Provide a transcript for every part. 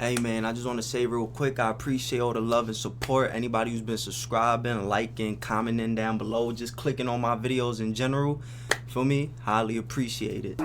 Hey man, I just want to say real quick, I appreciate all the love and support. Anybody who's been subscribing, liking, commenting down below, just clicking on my videos in general, feel me? Highly appreciate it.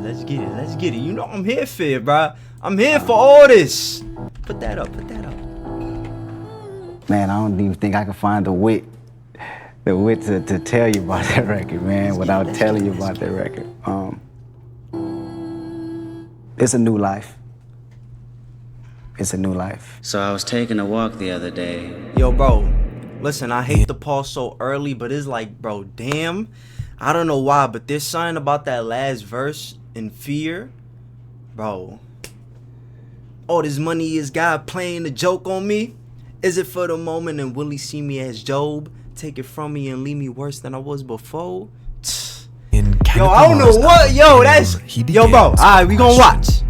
Let's get it. You know I'm here for it, bro. I'm here for all this. Put that up. Man, I don't even think I can find the wit to tell you about that record, man, without telling you about that record. It's a new life. It's a new life. So I was taking a walk the other day. Yo, bro, listen, I hate to pause so early, but it's like, bro, damn. I don't know why, but there's something about that last verse in Fear, bro. Oh, this money is God playing a joke on me? Is it for the moment and will he see me as Job? Take it from me and leave me worse than I was before? Yo, I don't know what. Yo, that's. Yo, bro. Alright, we gonna watch.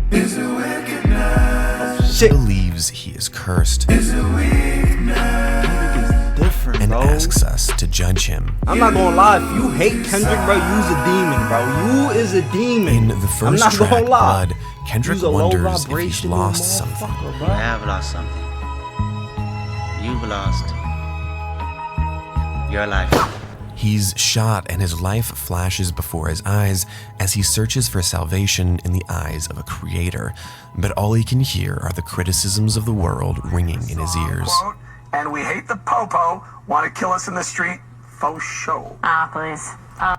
Shit. Believes he is cursed Different, and bro. asks us to judge him. I'm not gonna lie. If you hate Kendrick, bro, you's a demon, bro. You is a demon. In the first track, Blood, Kendrick wonders if he's lost something. You have lost something. You've lost your life. He's shot and his life flashes before his eyes as he searches for salvation in the eyes of a creator. But all he can hear are the criticisms of the world ringing in his ears. And we hate the popo, want to kill us in the street, faux show. Ah, please. I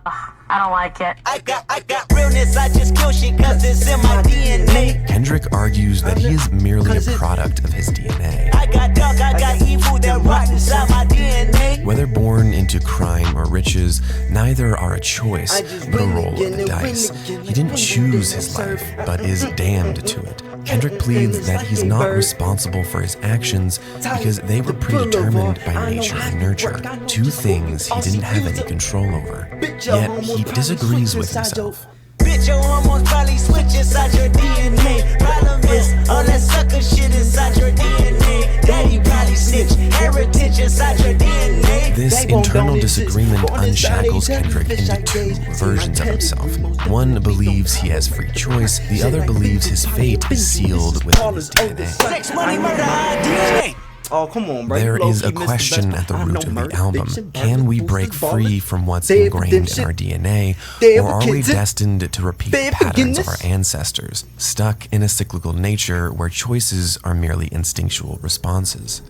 don't like it. I got realness, I just kill shit cause it's in my DNA. Kendrick argues that he is merely a product of his DNA. I got dark, I got evil that rot inside my DNA. Whether born into crime or riches, neither are a choice, but a roll of the dice. He didn't choose his life, but is damned to it. Kendrick pleads that he's not responsible for his actions because they were predetermined by nature and nurture, two things he didn't have any control over. Yet he disagrees with himself. Bitch, your hormones probably switch inside your DNA. Problem is, all that sucker shit inside your DNA. Daddy probably snitch, heritage inside your DNA. This internal disagreement unshackles Kendrick into two versions of himself. One believes he has free choice, the other believes his fate is sealed within his DNA. Sex, money, murder, DNA. Oh, come on, bro. There is a question at the root of the album. Can we break free from what's ingrained in our DNA, or are we destined to repeat the patterns of our ancestors, stuck in a cyclical nature where choices are merely instinctual responses?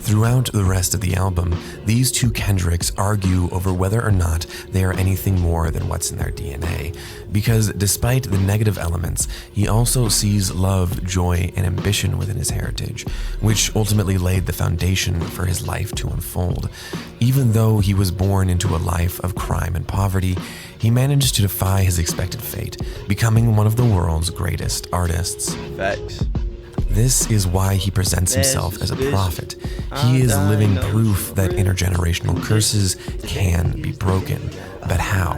Throughout the rest of the album, these two Kendricks argue over whether or not they are anything more than what's in their DNA, because despite the negative elements, he also sees love, joy, and ambition within his heritage, which ultimately laid the foundation for his life to unfold. Even though he was born into a life of crime and poverty, he managed to defy his expected fate, becoming one of the world's greatest artists. Facts. This is why he presents himself as a prophet. He is living proof that intergenerational curses can be broken. But how?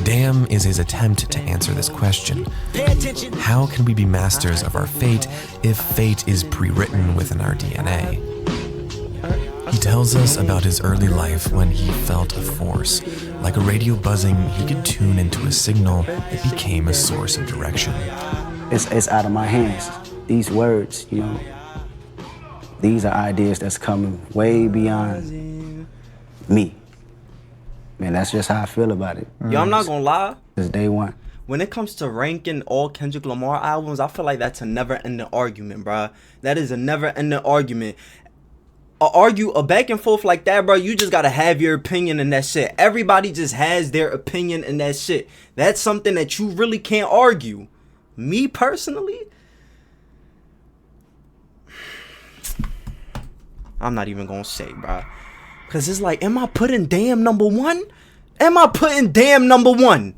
Damn is his attempt to answer this question. How can we be masters of our fate if fate is pre-written within our DNA? He tells us about his early life when he felt a force. Like a radio buzzing, he could tune into a signal that became a source of direction. It's out of my hands. These words, you know, these are ideas that's coming way beyond me. Man, that's just how I feel about it. Yo, I'm not gonna lie. Since day one. When it comes to ranking all Kendrick Lamar albums, I feel like that's a never-ending argument, bro. That is a never-ending argument. A back and forth like that, bro, you just gotta have your opinion and that's it. Everybody just has their opinion and that's it. That's something that you really can't argue. Me personally, I'm not even gonna say, bro. Cause it's like, am I putting damn number one? Am I putting damn number one?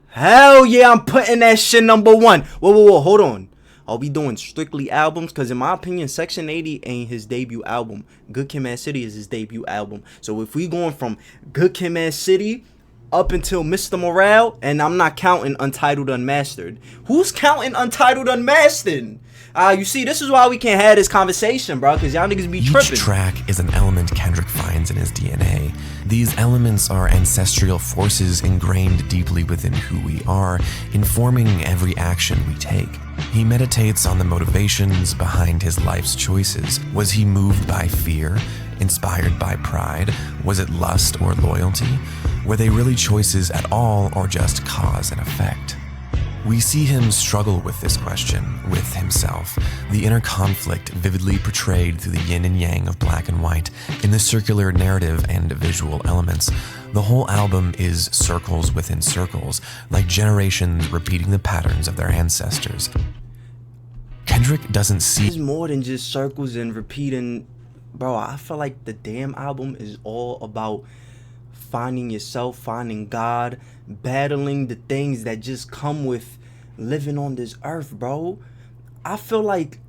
Hell yeah, I'm putting that shit number one. Whoa, hold on. Are we doing strictly albums? Cause in my opinion, Section 80 ain't his debut album. Good Kid, Mad City is his debut album. So if we going from Good Kid, Mad City up until Mr. Morale, and I'm not counting Untitled Unmastered. Who's counting Untitled Unmastered? You see, this is why we can't have this conversation, bro, because y'all niggas be tripping. Each track is an element Kendrick finds in his DNA. These elements are ancestral forces ingrained deeply within who we are, informing every action we take. He meditates on the motivations behind his life's choices. Was he moved by fear? Inspired by pride? Was it lust or loyalty? Were they really choices at all, or just cause and effect? We see him struggle with this question, with himself, the inner conflict vividly portrayed through the yin and yang of black and white in the circular narrative and visual elements. The whole album is circles within circles, like generations repeating the patterns of their ancestors. Kendrick doesn't see... It's more than just circles and repeating. Bro, I feel like the damn album is all about finding yourself, finding God, battling the things that just come with living on this earth, bro. I feel like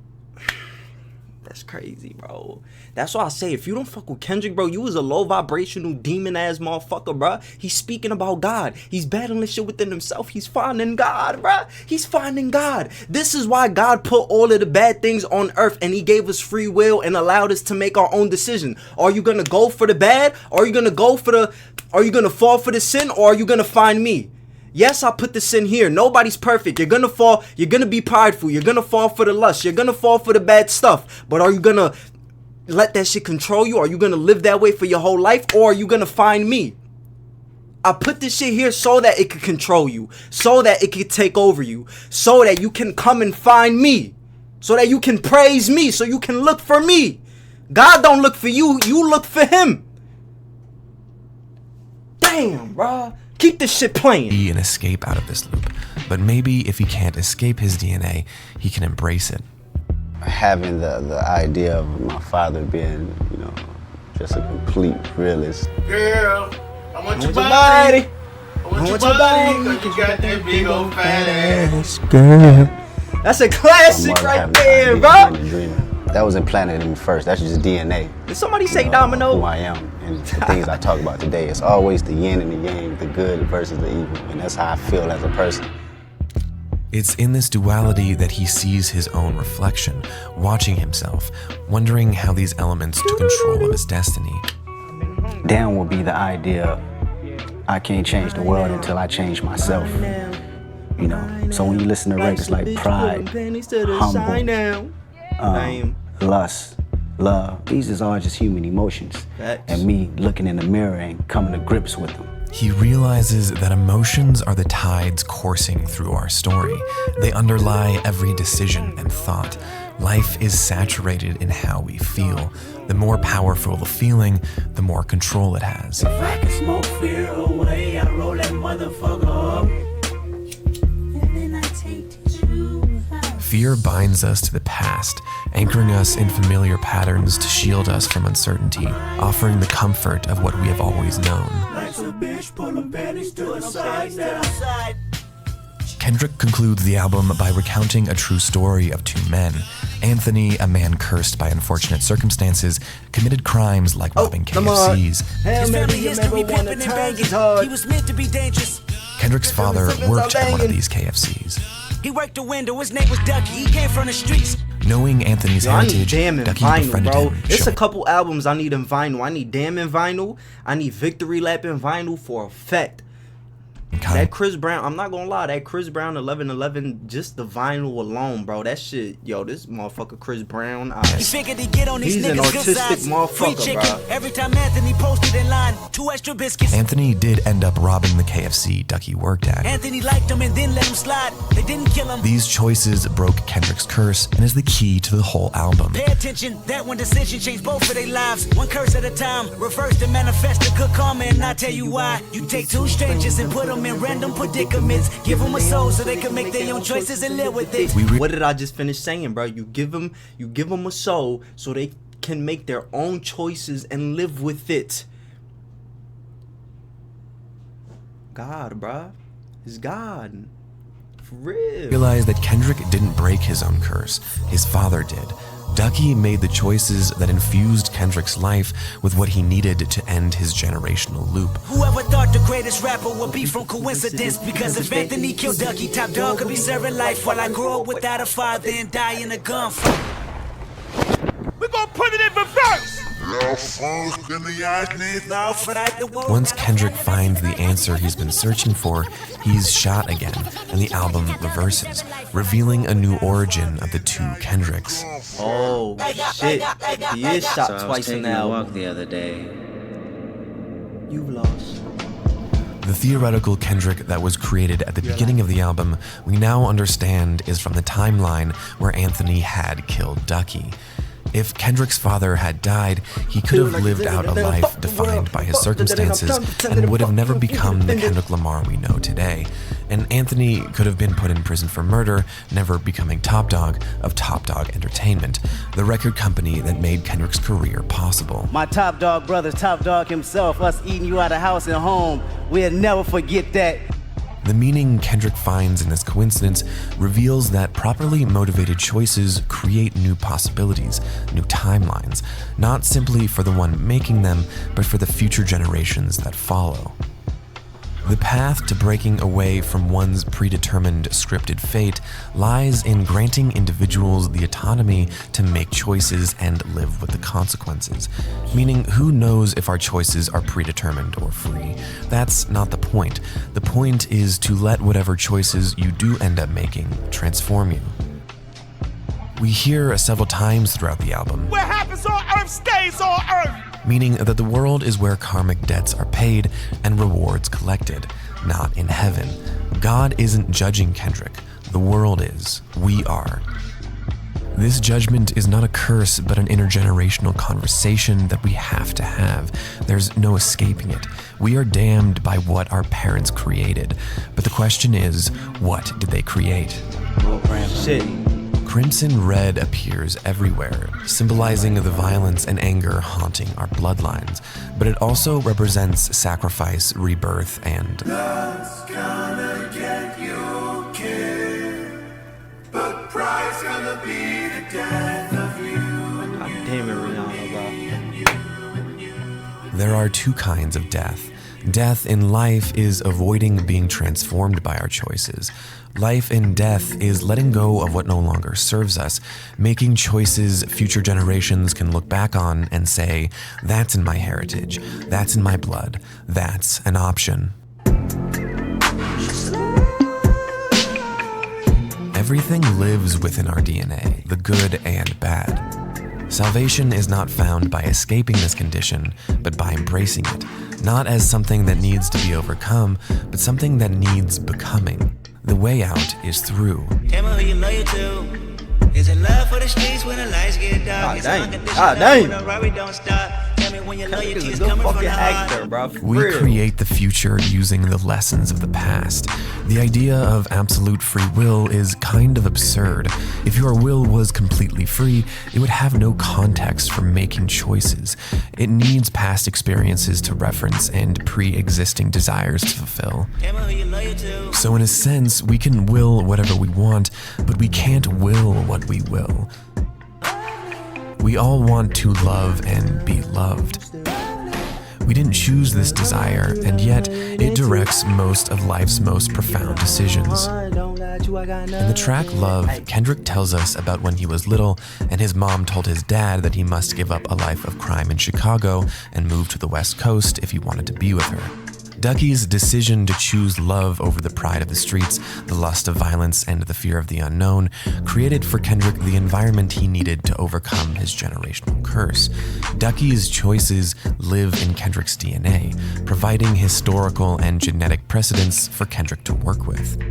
that's crazy, bro. That's why I say, if you don't fuck with Kendrick, bro, you was a low vibrational demon ass motherfucker, bro. He's speaking about God. He's battling shit within himself. He's finding God, bro. He's finding God. This is why God put all of the bad things on earth, and he gave us free will and allowed us to make our own decision. Are you gonna go for the bad? Are you gonna go for the... Are you gonna fall for the sin, or are you gonna find me? Yes, I put the sin here. Nobody's perfect. You're gonna fall. You're gonna be prideful. You're gonna fall for the lust. You're gonna fall for the bad stuff. But are you gonna let that shit control you? Are you gonna live that way for your whole life, or are you gonna find me? I put this shit here so that it could control you, so that it could take over you, so that you can come and find me, so that you can praise me, so you can look for me. God don't look for you. You look for him. Damn, bro. Keep this shit playing. Be an escape out of this loop, but maybe if he can't escape his DNA, he can embrace it. Having the idea of my father being, you know, just a complete realist. Girl, I want your body. I want your body. Cause you got that big old fat ass. Girl. That's a classic right there, bro. That was implanted in me first. That's just DNA. Did somebody say Domino? Who I am and the things I talk about today. It's always the yin and the yang, the good versus the evil, and that's how I feel as a person. It's in this duality that he sees his own reflection, watching himself, wondering how these elements took control of his destiny. Down will be the idea, I can't change the world until I change myself. You know, so when you listen to records like Pride, Humble, lust, love, these is all just human emotions. And me looking in the mirror and coming to grips with them. He realizes that emotions are the tides coursing through our story. They underlie every decision and thought. Life is saturated in how we feel. The more powerful the feeling, the more control it has. If I can smoke fear away, I roll that motherfucker up. Fear binds us to the past, anchoring us in familiar patterns to shield us from uncertainty, offering the comfort of what we have always known. Kendrick concludes the album by recounting a true story of two men. Anthony, a man cursed by unfortunate circumstances, committed crimes like robbing KFCs. Kendrick's father worked at one of these KFCs. He worked the window, his name was Ducky, he came from the streets. Knowing Anthony's heritage, Ducky befriended him. It's a couple albums I need in vinyl. I need Damn in vinyl. I need Victory Lap in vinyl for a fact. That Chris Brown, I'm not gonna lie, that Chris Brown 1111, just the vinyl alone, bro. That shit, yo, this motherfucker Chris Brown, he's an artistic motherfucker, bro. Every time Anthony posted in line, 2 extra biscuits. Anthony did end up robbing the KFC Ducky worked at. Anthony liked him and then let him slide. They didn't kill him. These choices broke Kendrick's curse and is the key to the whole album. Pay attention, that one decision changed both of their lives. One curse at a time, reverse and manifest a good karma, and I'll tell you why. You take 2 strangers and put them in random predicaments, give them a soul so they can make their own choices and live with it. What did I just finish saying, bro? You give them a soul so they can make their own choices and live with it. God, bro, is God for real. Realized that Kendrick didn't break his own curse, his father did. Ducky made the choices that infused Kendrick's life with what he needed to end his generational loop. Whoever thought the greatest rapper would be from coincidence? Because if Anthony killed Ducky, Top Dog could be serving life while I grow up without a father and die in a gunfight. We're gonna put it in reverse! Once Kendrick finds the answer he's been searching for, he's shot again, and the album reverses, revealing a new origin of the two Kendricks. Oh shit! He is shot So I was twice in taking the a walk album. the other day. You've lost. The theoretical Kendrick that was created at the beginning of the album, we now understand is from the timeline where Anthony had killed Ducky. If Kendrick's father had died, he could have lived out a life defined by his circumstances and would have never become the Kendrick Lamar we know today. And Anthony could have been put in prison for murder, never becoming top dog of Top Dog Entertainment, the record company that made Kendrick's career possible. My top dog brother's top dog himself, us eating you out of house and home. We'll never forget that. The meaning Kendrick finds in this coincidence reveals that properly motivated choices create new possibilities, new timelines, not simply for the one making them, but for the future generations that follow. The path to breaking away from one's predetermined scripted fate lies in granting individuals the autonomy to make choices and live with the consequences. Meaning, who knows if our choices are predetermined or free? That's not the point. The point is to let whatever choices you do end up making transform you. We hear several times throughout the album, What happens on Earth stays on Earth! meaning that the world is where karmic debts are paid and rewards collected, not in heaven. God isn't judging Kendrick. The world is. We are. This judgment is not a curse, but an intergenerational conversation that we have to have. There's no escaping it. We are damned by what our parents created. But the question is, what did they create? Shit. Crimson red appears everywhere, symbolizing the violence and anger haunting our bloodlines, but it also represents sacrifice, rebirth, and God's gonna get you, kid, but pride's gonna be the death of you. God damn it, Rihanna, bro. there are two kinds of death. Death in life is avoiding being transformed by our choices. Life in death is letting go of what no longer serves us, making choices future generations can look back on and say, that's in my heritage, that's in my blood, that's an option. Everything lives within our DNA, the good and bad. Salvation is not found by escaping this condition, but by embracing it, not as something that needs to be overcome, but something that needs becoming. The way out is through. Tell me who you loyal to. Is it love for the streets when the lights get dark? God dang. God dang. When the robbery don't stop. Tell me when your Kendrick loyalty is is a good coming from fucking the heart. actor, bro. For We real. create the future using the lessons of the past. The idea of absolute free will is kind of absurd. If your will was completely free, it would have no context for making choices. It needs past experiences to reference and pre-existing desires to fulfill. Tell me who you loyal to. So in a sense, we can will whatever we want, but we can't will what we will. We all want to love and be loved. We didn't choose this desire, and yet it directs most of life's most profound decisions. In the track Love, Kendrick tells us about when he was little and his mom told his dad that he must give up a life of crime in Chicago and move to the West Coast if he wanted to be with her. Ducky's decision to choose love over the pride of the streets, the lust of violence, and the fear of the unknown created for Kendrick the environment he needed to overcome his generational curse. Ducky's choices live in Kendrick's DNA, providing historical and genetic precedents for Kendrick to work with.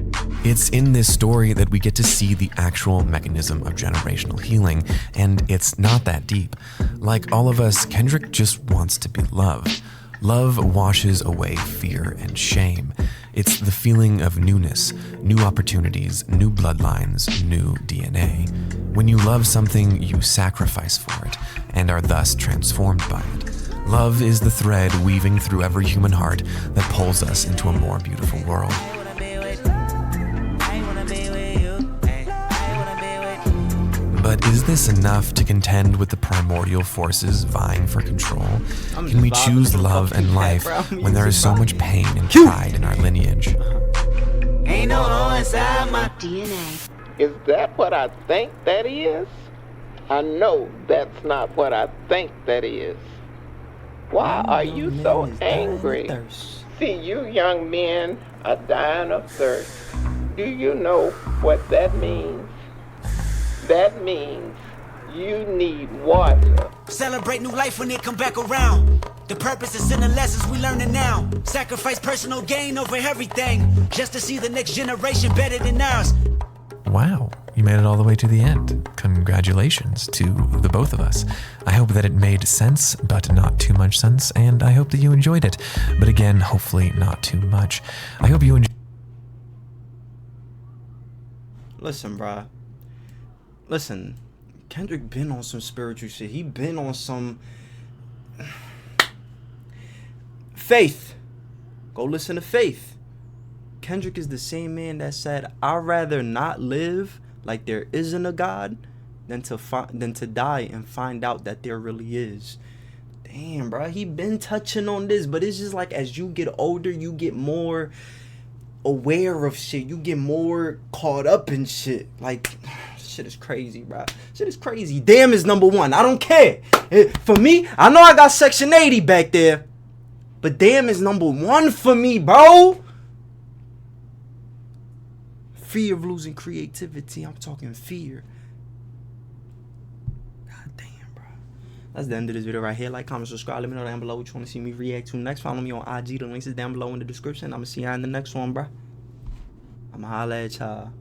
It's in this story that we get to see the actual mechanism of generational healing, and it's not that deep. Like all of us, Kendrick just wants to be loved. Love washes away fear and shame. It's the feeling of newness, new opportunities, new bloodlines, new DNA. When you love something, you sacrifice for it and are thus transformed by it. Love is the thread weaving through every human heart that pulls us into a more beautiful world. But Is this enough to contend with the primordial forces vying for control? Can we choose love and life when there is so much pain and pride in our lineage? Ain't no hole inside my DNA. Is that what I think that is? I know that's not what I think that is. Why are you so angry? See, you young men are dying of thirst. Do you know what that means? That means you need water. Celebrate new life when it come back around. The purpose is in the lessons we learning now. Sacrifice personal gain over everything, just to see the next generation better than ours. Wow, you made it all the way to the end. Congratulations to the both of us. I hope that it made sense, but not too much sense, and I hope that you enjoyed it. But again, hopefully not too much. I hope you enjoyed. Listen, bruh. Listen, Kendrick been on some spiritual shit. He been on some Faith. Go listen to Faith. Kendrick is the same man that said, "I'd rather not live like there isn't a God than to die and find out that there really is." Damn, bro, he been touching on this, but it's just like as you get older, you get more aware of shit. You get more caught up in shit. Like, shit is crazy, bro. Shit is crazy. Damn is number one. I don't care. For me, I know I got Section 80 back there, but damn is number one for me, bro. Fear of losing creativity. I'm talking fear. God damn, bro. That's the end of this video right here. Like, comment, subscribe. Let me know down below what you want to see me react to next. Follow me on IG. The links is down below in the description. I'm going to see y'all in the next one, bro. I'm going to holla at y'all.